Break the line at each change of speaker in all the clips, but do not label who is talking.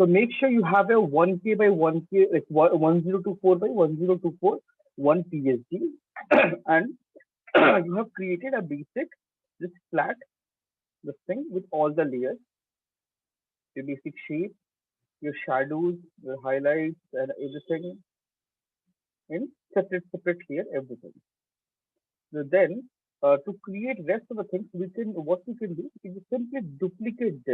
So make sure you have a 1K by 1K, like 1024 by 1024, one PSD, and you have created a basic, this flat, this thing with all the layers, your basic shape, your shadows, your highlights, and everything in separate layer, everything. So then, to create rest of the things, what we can do, we can just simply duplicate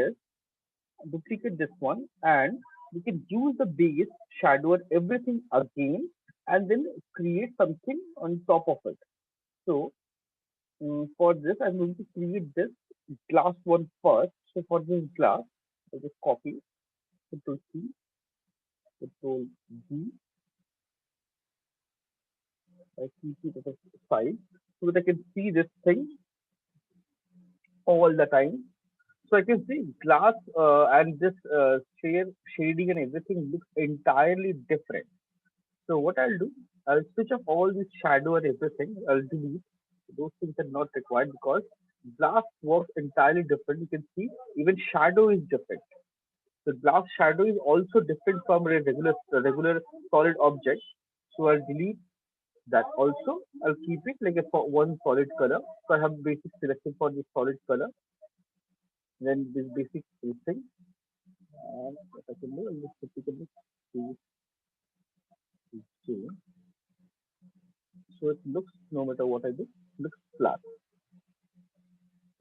this one, and we can use the base shadow and everything again, and then create something on top of it. So for this, I'm going to create this glass one first. So for this glass, I just copy, Control C, Control V, I keep it at the side so that I can see this thing all the time. So I can see glass and this shading and everything looks entirely different. So what I'll do, I'll switch off all this shadow and everything. I'll delete. Those things are not required because glass works entirely different. You can see even shadow is different. The glass shadow is also different from a regular solid object. So I'll delete that also. I'll keep it like one solid color. So I have basic selection for this solid color. Then this basic thing. And what I can do, I'll just typically change. So it looks, no matter what I do, looks flat.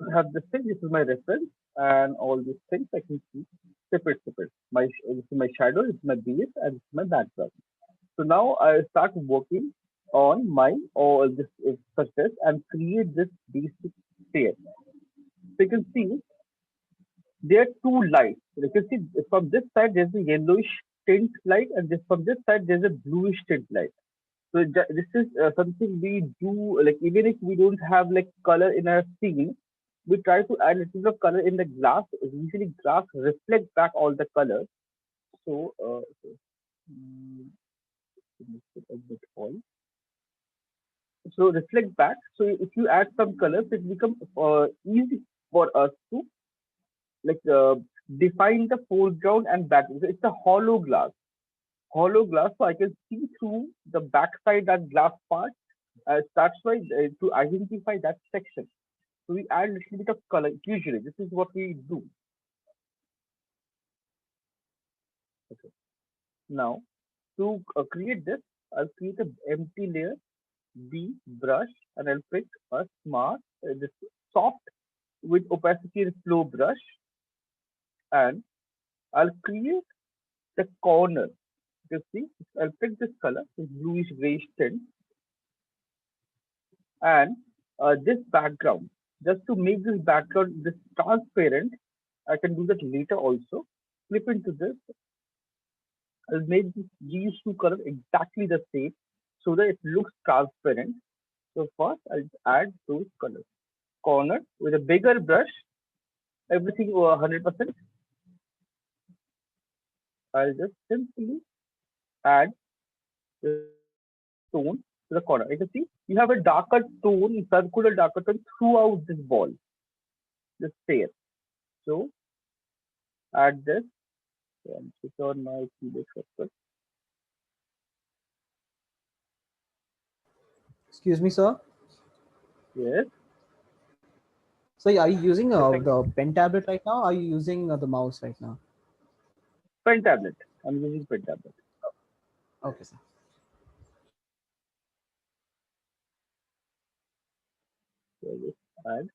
I have this thing, this is my reference, and all these things I can see separate. This is my shadow, this is my base, and this is my background. So now I start working on my all this surface and create this basic layer. So you can see there are two lights. You can see from this side there's a yellowish tint light, and this from this side there's a bluish tint light. So this is something we do, like even if we don't have like color in our scene, we try to add a little bit of color in the glass. Usually glass reflects back all the colors. So, mm, a bit all. So reflect back. So if you add some colors, it becomes easy for us to like define the foreground and background. So it's a hollow glass, so I can see through the backside that glass part. That's why to identify that section. So we add a little bit of color. Usually, this is what we do. Okay. Now, to create this, I'll create an empty layer, B brush, and I'll pick a smart, this soft with opacity and flow brush, and I'll create the corner. You see, I'll pick this color, this bluish grayish tint, and this background. Just to make this background this transparent, I can do that later also. Flip into this. I'll make these two colors exactly the same so that it looks transparent. So first, I'll add those colors. Corner with a bigger brush, everything over 100%. I'll just simply add the tone to the corner. You can see you have a darker tone, circular darker tone throughout this ball, this pair. So add this and switch on my keyboard shortcut.
Excuse me, sir.
Yes.
So are you using
Yes, thank
the pen tablet right now? Or are you using the mouse right now?
pen tablet. I'm using pen tablet.
Okay, sir.
So just add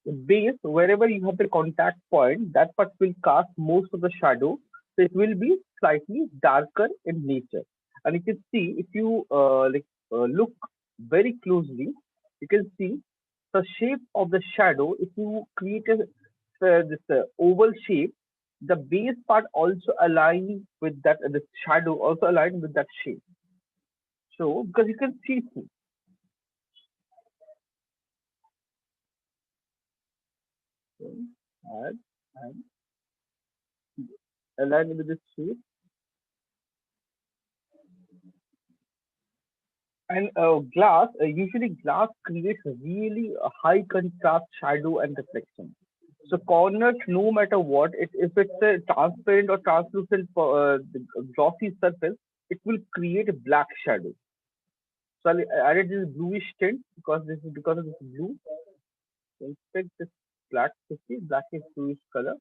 the base wherever you have the contact point. That part will cast most of the shadow. So it will be slightly darker in nature. And you can see if you look very closely, you can see the shape of the shadow. If you create this oval shape, the base part also aligns with that. The shadow also aligns with that shape. So because you can see through, so, add and align with the shape. And usually glass creates really a high contrast shadow and reflection. So corners, no matter what, if it's a transparent or translucent glossy surface, it will create a black shadow. So I added this bluish tint because this is because of this blue. So inspect this black. You see, black is bluish color.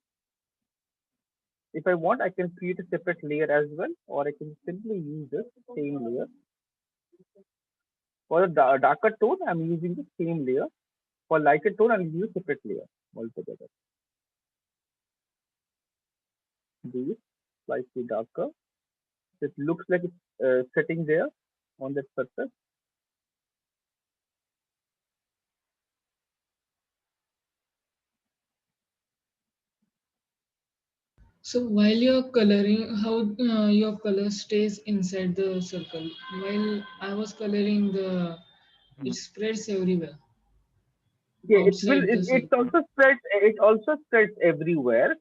If I want, I can create a separate layer as well, or I can simply use this same layer. For the darker tone, I'm using the same layer. For lighter tone, I'll use a separate layer altogether. Do it slightly darker. It looks like it's sitting there on that surface.
So while you're coloring, how your color stays inside the circle. While I was coloring, the it
Mhm.
spreads everywhere
Yeah, it will.
outside the
It
circle.
also spreads. It also spreads everywhere.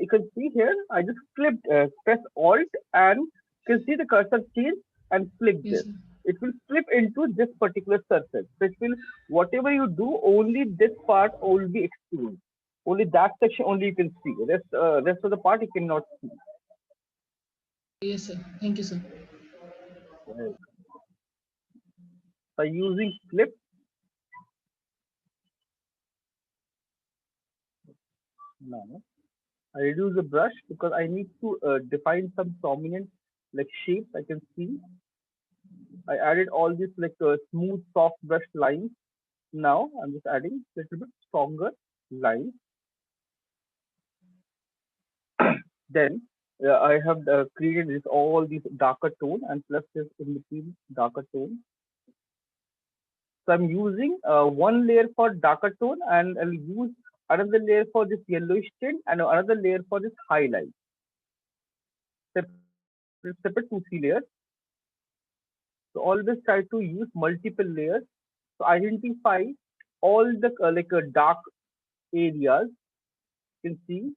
You can see here. I just flipped, press Alt, and you can see the cursor change and flip
Yes,
this.
sir.
It will flip into this particular surface. So it will, whatever you do, only this part will be exposed. Only that section only you can see. Rest of the part you cannot see.
Yes, sir. Thank you, sir.
Right. By using flip now, I reduce the brush because I need to define some prominent like shapes I can see. I added all these like smooth soft brush lines. Now I'm just adding a little bit stronger lines. Then I have created this all these darker tone and plus this in between darker tone. So I'm using one layer for darker tone and I'll use another layer for this yellowish tint and another layer for this highlight. Separate 2 3 layers. So always try to use multiple layers to identify all the dark areas. You can see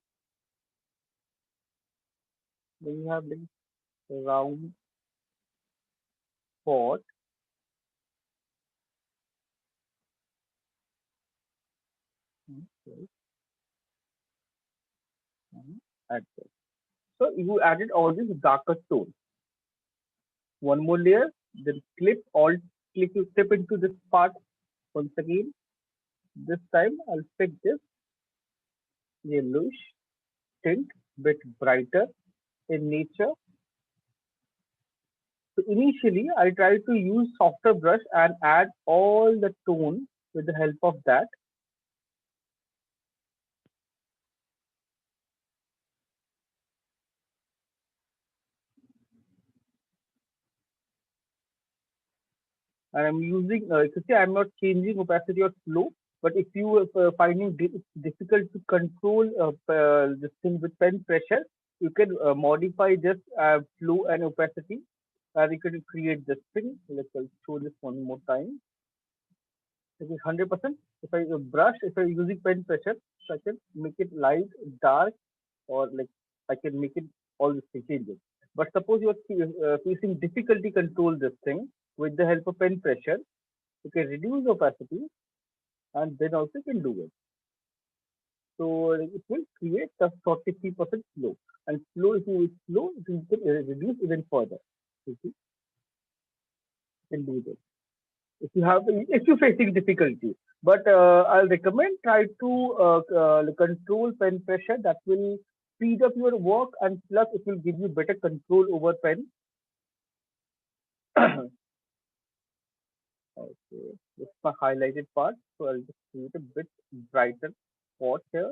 when you have like round spot, right, and add this. So you added all these darker tones. One more layer, then clip into this part once again. This time I'll pick this yellowish tint, bit brighter in nature. So initially I try to use softer brush and add all the tone with the help of that. And I'm using, you see, I'm not changing opacity or flow. But if you are finding it's difficult to control this thing with pen pressure, you can modify just flow and opacity. And you can create this thing. Let's show this one more time. This is 100%. If I if I'm using pen pressure, so I can make it light, dark, or like I can make it all these things changes. But suppose you are facing difficulty control this thing with the help of pen pressure, you can reduce opacity and then also you can do it. So it will create a 43% flow. And flow, if you slow, you can reduce even further. You see, you can do this. If you're facing difficulty. But I'll recommend try to control pen pressure. That will speed up your work and plus it will give you better control over pen. Okay, this is my highlighted part. So I'll just create a bit brighter spot here.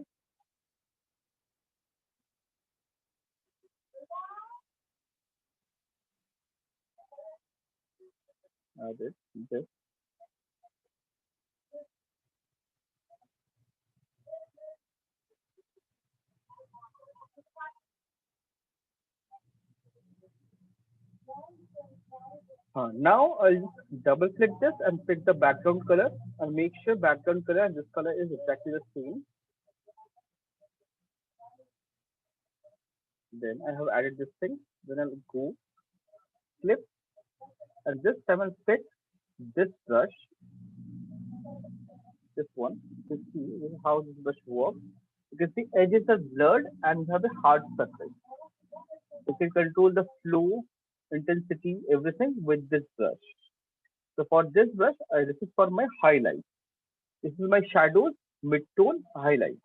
Added this. Now I'll just double click this and pick the background color and make sure background color and this color is exactly the same. Then I have added this thing. Then I'll go flip and this time I'll pick this brush, this one, to see how this brush works. You can see edges are blurred and you have a hard surface. You can control the flow, intensity, everything with this brush. So for this brush, this is for my highlight. This is my shadows, mid-tone, highlight.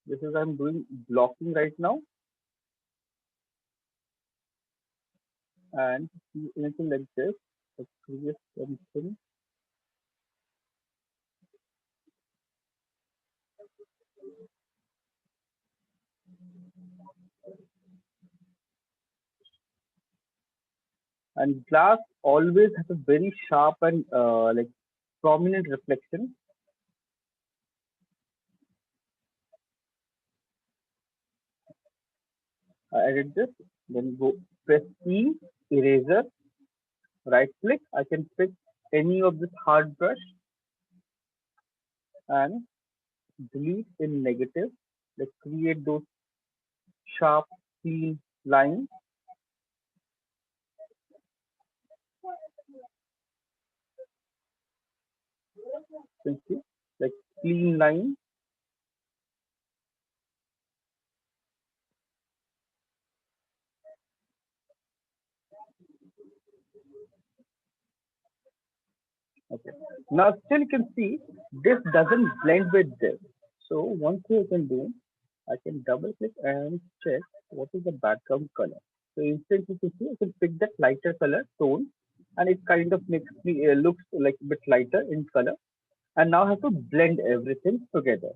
This is I'm doing blocking right now and see anything like this. Let's create something. And glass always has a very sharp and like prominent reflection. I added this, then go press E, eraser, right click. I can pick any of this hard brush and delete in negative. Let's create those sharp, clean lines. You can see, like clean line. Okay. Now still you can see this doesn't blend with this. So one thing I can do, I can double click and check what is the background color. So instantly you can see I can pick that lighter color tone and it kind of makes me looks like a bit lighter in color. And now I have to blend everything together.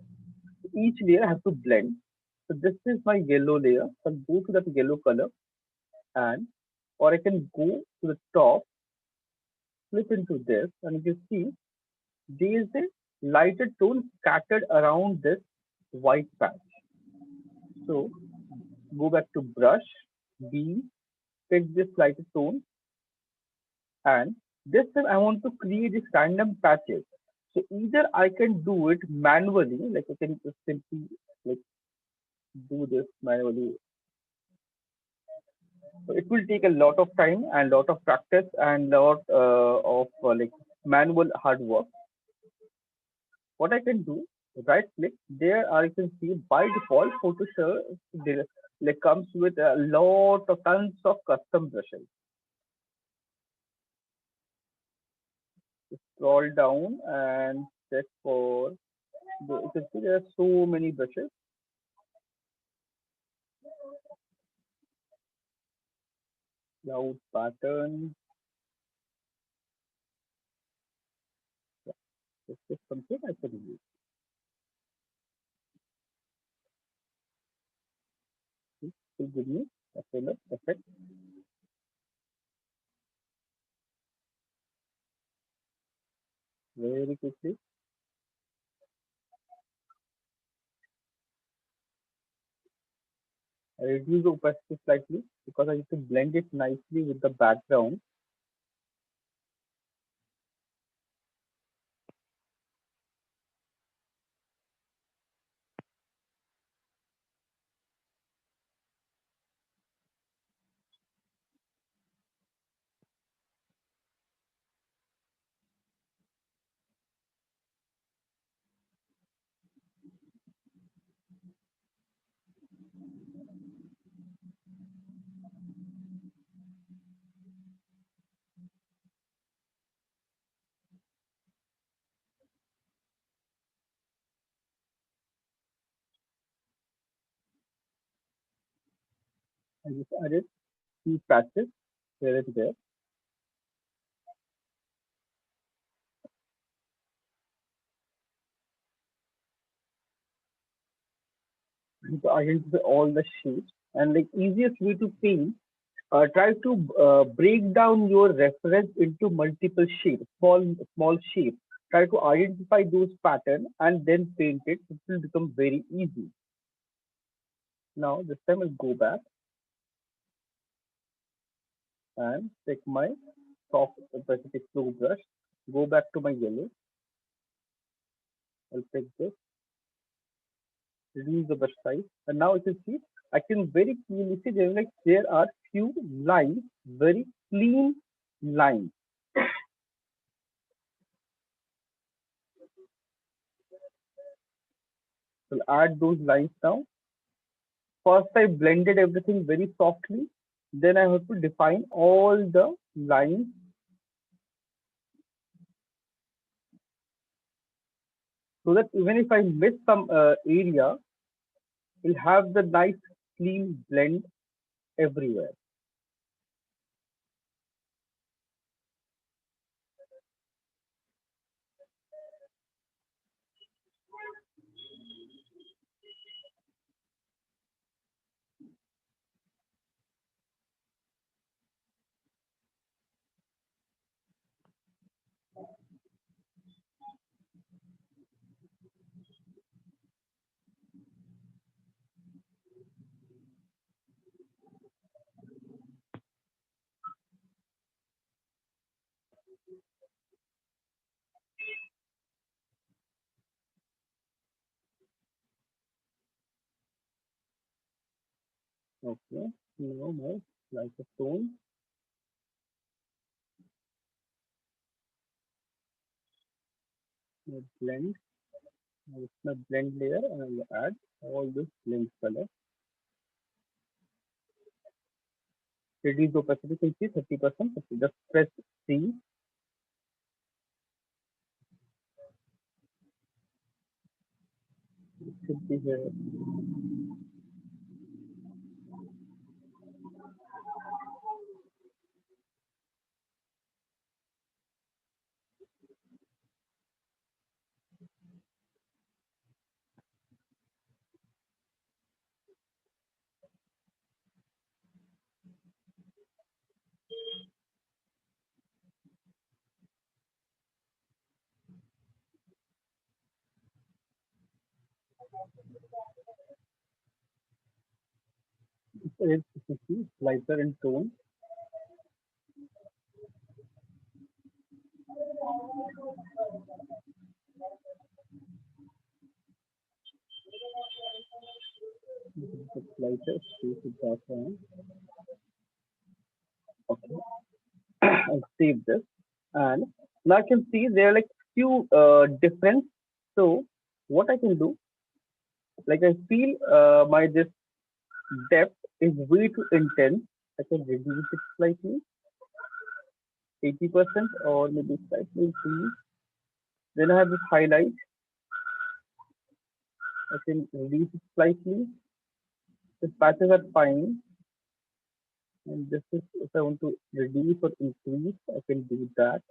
Each layer has to blend. So this is my yellow layer. So I'll go to that yellow color and or I can go to the top, flip into this and you can see there is a lighter tone scattered around this white patch. So go back to brush, B, pick this lighter tone, and this time I want to create these random patches. So either I can do it manually, like I can just simply like do this manually. So it will take a lot of time and lot of practice and lot of like manual hard work. What I can do, right click, there I can see by default Photoshop there like comes with a lot of tons of custom brushes. Scroll down and check for you can see there are so many brushes. Cloud pattern. Yeah, this is something I can use. It will give me a similar effect very quickly. I reduce the opacity slightly because I need to blend it nicely with the background. I just added few patches here and there. to identify all the shapes. And like easiest way to paint, try to break down your reference into multiple shapes, small shapes. Try to identify those patterns and then paint it. It will become very easy. Now this time I'll go back and take my soft Pacific flow brush. Go back to my yellow. I'll take this, reduce the brush size, and now you can see I can very clearly see there are few lines, very clean lines. So I'll add those lines now. First, I blended everything very softly. Then I have to define all the lines so that even if I miss some area, we'll have the nice clean blend everywhere. Okay, now my lighter tone, my blend, now it's my blend layer, and I will add all this blend color. Reduce the opacity, you can see 30%. Just press C. It should be here. It's lighter in tone. It's lighter, space is background. Okay, I'll save this. And now I can see there are like few difference. So what I can do, like I feel my this depth is way too intense. I can reduce it slightly, 80% or maybe slightly increase. Then I have this highlight. I can reduce it slightly. The patches are fine. And this is if I want to reduce or increase, I can do that.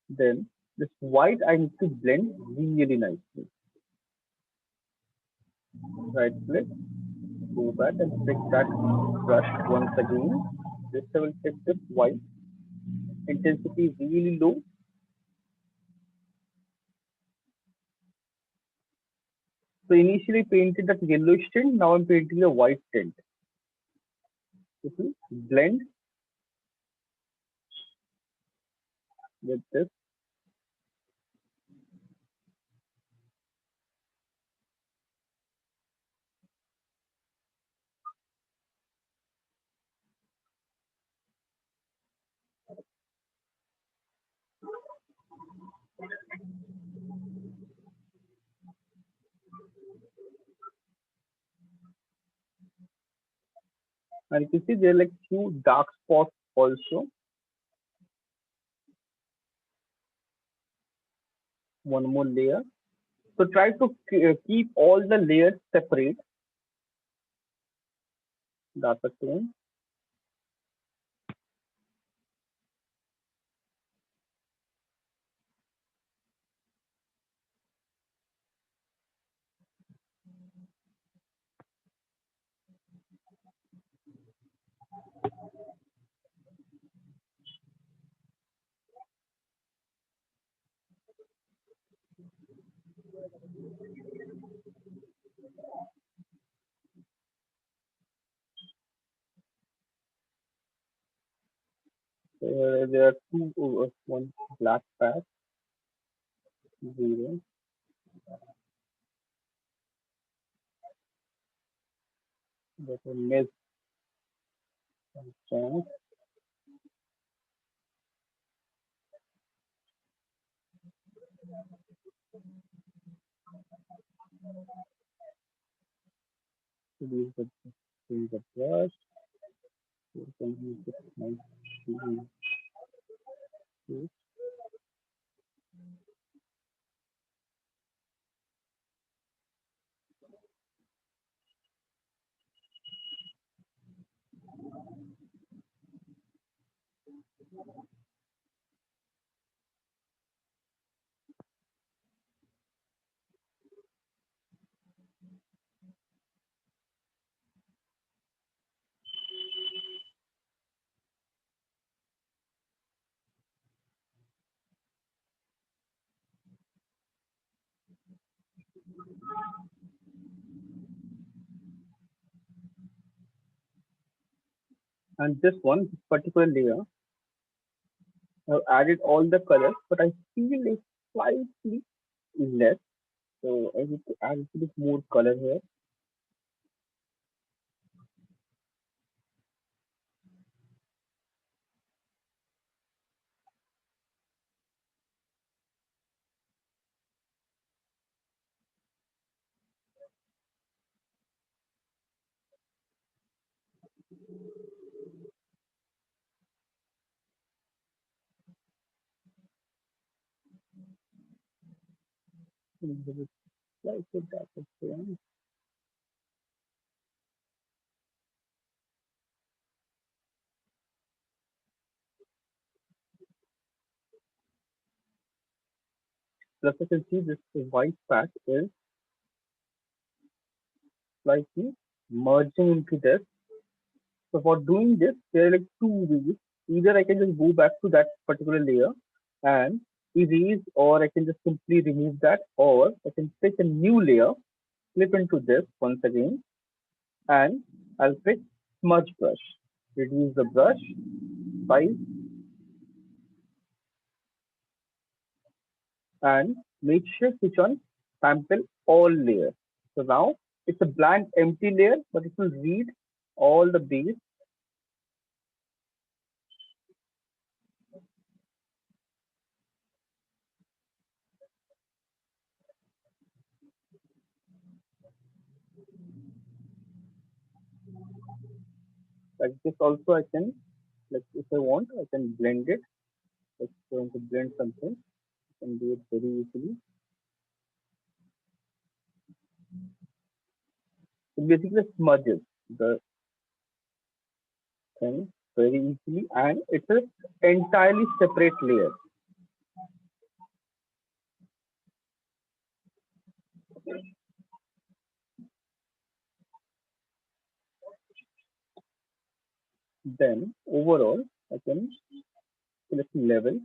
Then this white I need to blend really nicely. Right click, go back and pick that brush once again. This I will take this white. Intensity really low. So initially painted that yellowish tint, now I'm painting a white tint. Okay. Blend with this. And you can see there are like few dark spots also. One more layer. So try to keep all the layers separate. Darker tone. There are two, one black patch, zero, there's a mist chance, to use the brush, you can use it nice to use. And this one particular layer, I've added all the colors, but I feel it's slightly less. So I need to add a bit more color here. Maybe slightly darker tone. Plus I can see this white patch is slightly merging into this. So for doing this, there are like two ways. Either I can just go back to that particular layer and erase, or I can just simply remove that, or I can pick a new layer, flip into this once again, and I'll pick smudge brush. Reduce the brush size and make sure switch on sample all layers. So now it's a blank empty layer, but it will read all the base. Like this also I can, like if I want, I can blend it. Let's going to blend something. I can do it very easily. It basically smudges the thing very easily, and it's an entirely separate layer. Then overall, I can select level,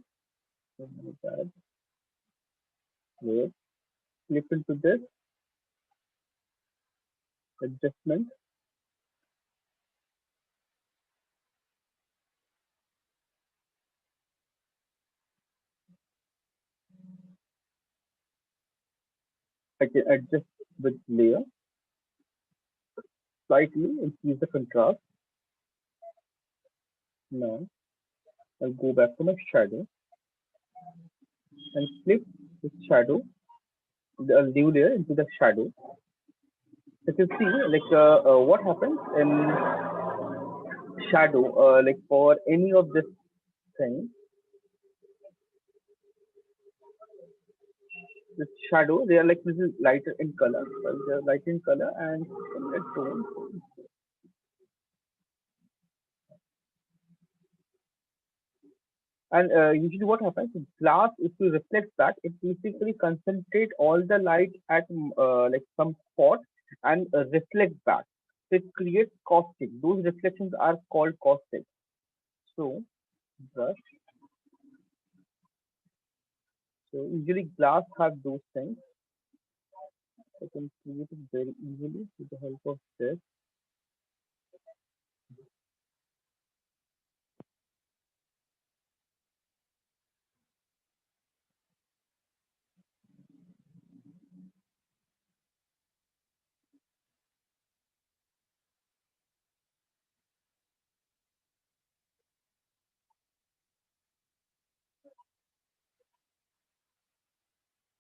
add layer, flip into this adjustment. I can adjust with layer slightly, increase the contrast. Now I'll go back to my shadow and flip the shadow, the new layer into the shadow. You can see like what happens in shadow, like for any of this thing, this shadow, they are like little lighter in color. They're light in color and similar tone. And usually what happens in glass, if you reflect that, it basically concentrate all the light at like some spot and reflect back. So it creates caustic. Those reflections are called caustic. So brush. So usually glass have those things. I can create it very easily with the help of this.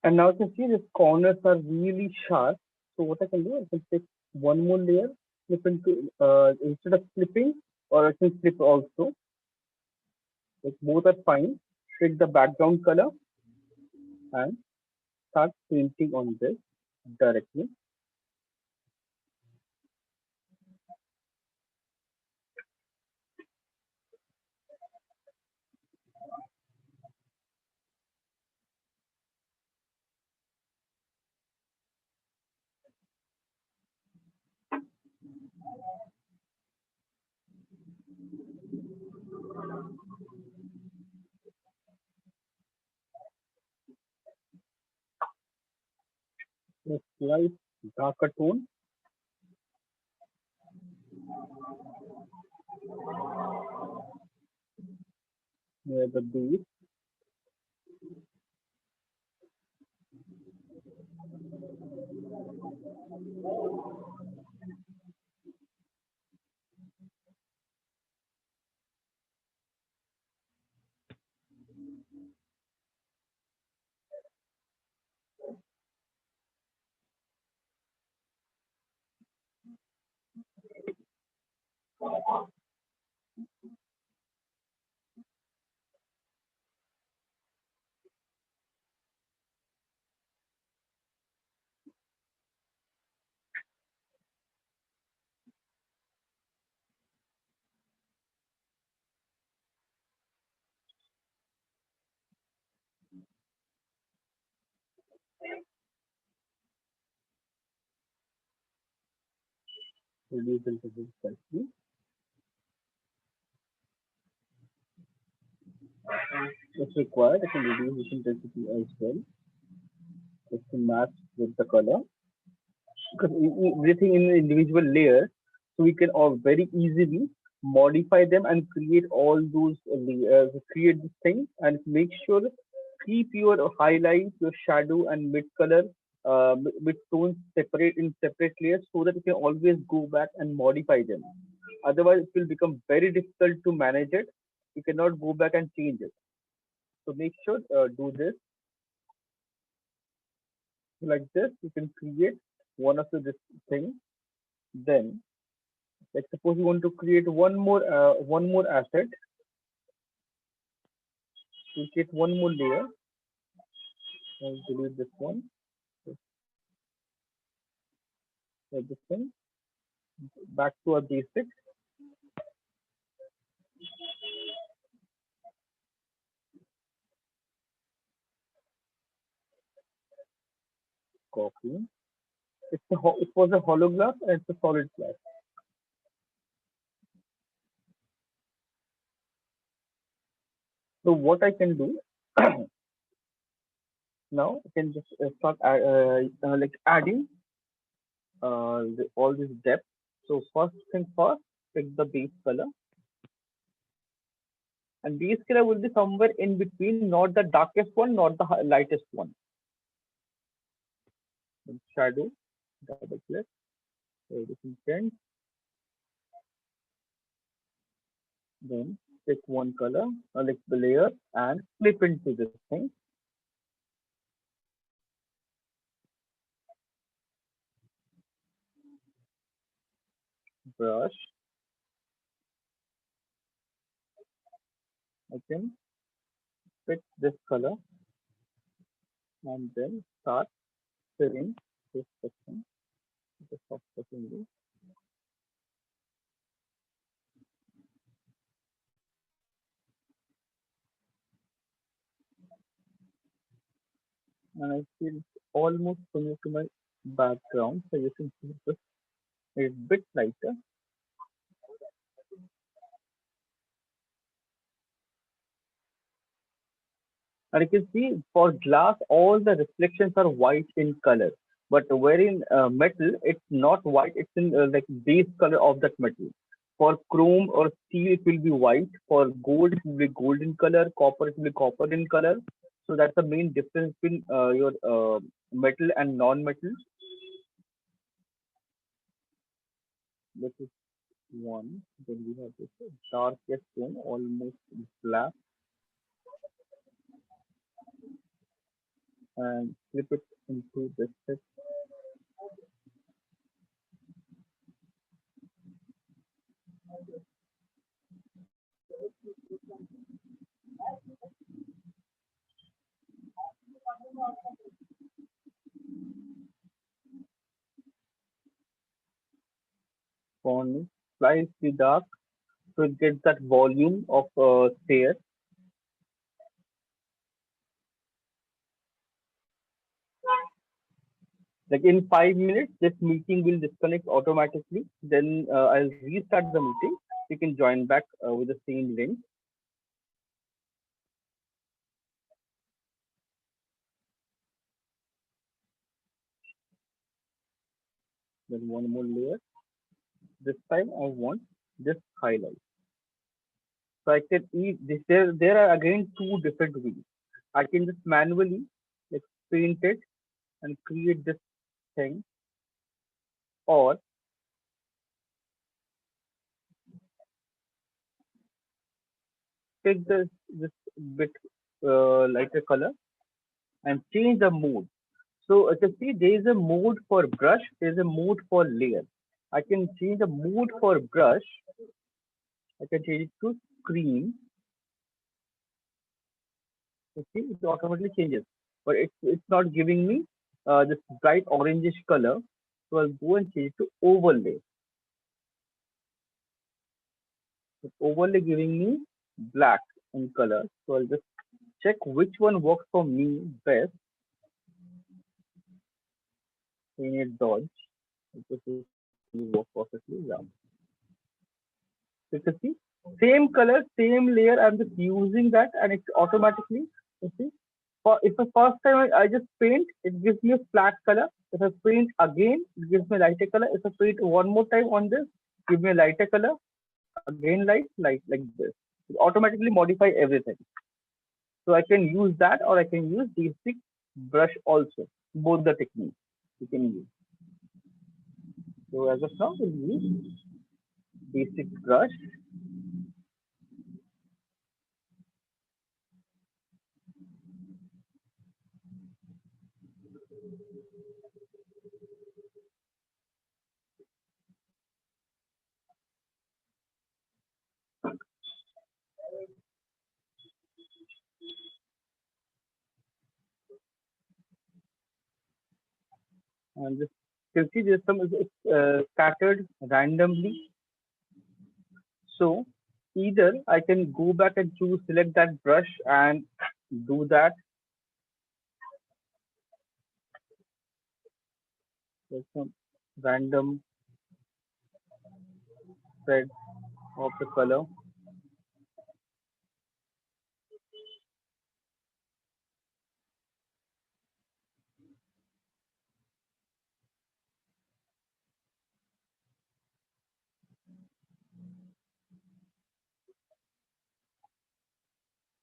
And now you can see these corners are really sharp. So what I can do, I can take one more layer, flip into instead of flipping, or I can flip also. Like both are fine. Pick the background color and start painting on this directly. A slight darker tone near the base. Reduce intensity slightly. If required, I can reduce this intensity as well, just to match with the color. Because everything in the individual layer, so we can all very easily modify them and create all those layers, create this thing, and make sure keep your highlight, your shadow, and mid color, mid tones separate in separate layers, so that you can always go back and modify them. Otherwise, it will become very difficult to manage it. You cannot go back and change it. So make sure do this like this. You can create one of the this thing. Then, like suppose you want to create one more asset. You create one more layer. I'll delete this one. Like this thing. Back to our basic. Copy. It was a hollow glass and it's a solid glass. So what I can do now, I can just start like adding all this depth. So first thing first, pick the base color, and base color will be somewhere in between, not the darkest one, not the lightest one. Then shadow, double click, this intent, then pick one color, like the layer, and flip into this thing. Brush, I can pick this color and then start filling this section, the soft secondary. And I feel it's almost similar to my background. So you can see this is a bit lighter. And you can see for glass, all the reflections are white in color. But wherein metal, it's not white, it's in like base color of that metal. For chrome or steel, it will be white. For gold, it will be golden color. Copper, it will be copper in color. So that's the main difference between your metal and non-metal. This is one. Then we have this darkest tone, almost black. and flip it into this font, slightly dark, so it gets that volume of stairs. Like in 5 minutes, this meeting will disconnect automatically. Then I'll restart the meeting. You can join back with the same link. Then one more layer. This time I want this highlight. So I can eat this. There are again two different ways. I can just manually like paint it and create this thing, or take this bit lighter color and change the mode. So you can see there is a mode for brush, there is a mode for layer. I can change the mode for brush. I can change it to screen. You see, it automatically changes, but it's not giving me this bright orangish color. So I'll go and change it to overlay. So overlay giving me black in color. So I'll just check which one works for me best. In it dodge. This will work perfectly. Yeah. So you can see same color, same layer. I'm just using that, and it's automatically. You see, for if the first time I just paint, it gives me a flat color. If I paint again, it gives me a lighter color. If I paint one more time on this, give me a lighter color. Again, light like this. It automatically modify everything. So I can use that, or I can use basic brush also. Both the techniques you can use. So as of now, we'll use basic brush. And this, you can see there's some scattered randomly. So either I can go back and choose select that brush and do that. There's some random spread of the color.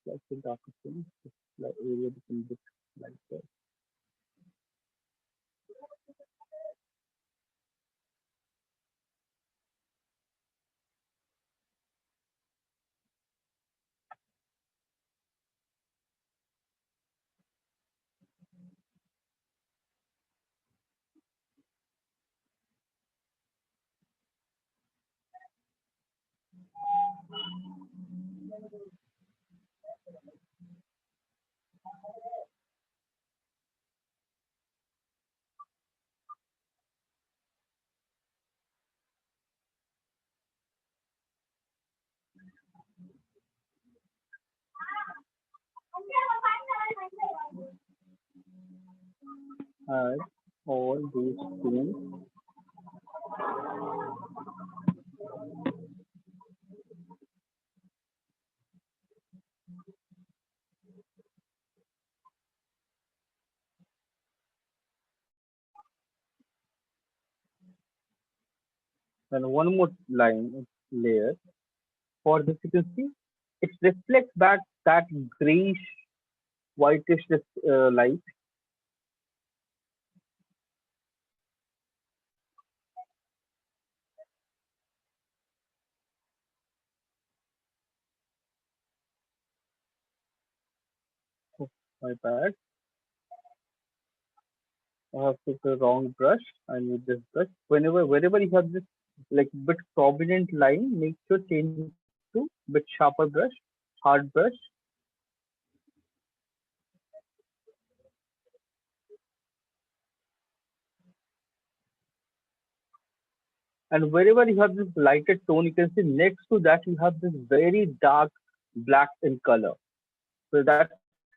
Like the darker thing, like area become bit like that. Add all these things. Then one more line layer. For this you can see it reflects back that grayish whitish light. Oh, my bad. I have picked the wrong brush. I need this brush. Wherever you have this like bit prominent line, make sure change it to bit sharper brush, hard brush, and wherever you have this lighted tone, you can see next to that you have this very dark black in color. So that's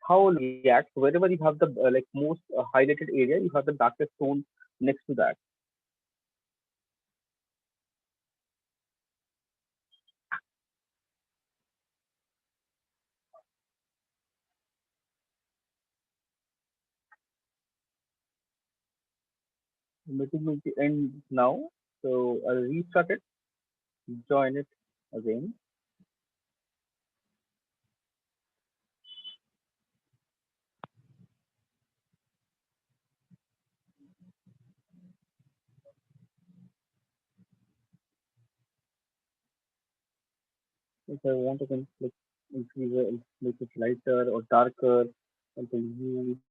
how light reacts. Wherever you have the like most highlighted area, you have the darkest tone next to that. The meeting will be end now. So I'll restart it, join it again. If I want, I can like increase it, make it lighter or darker until you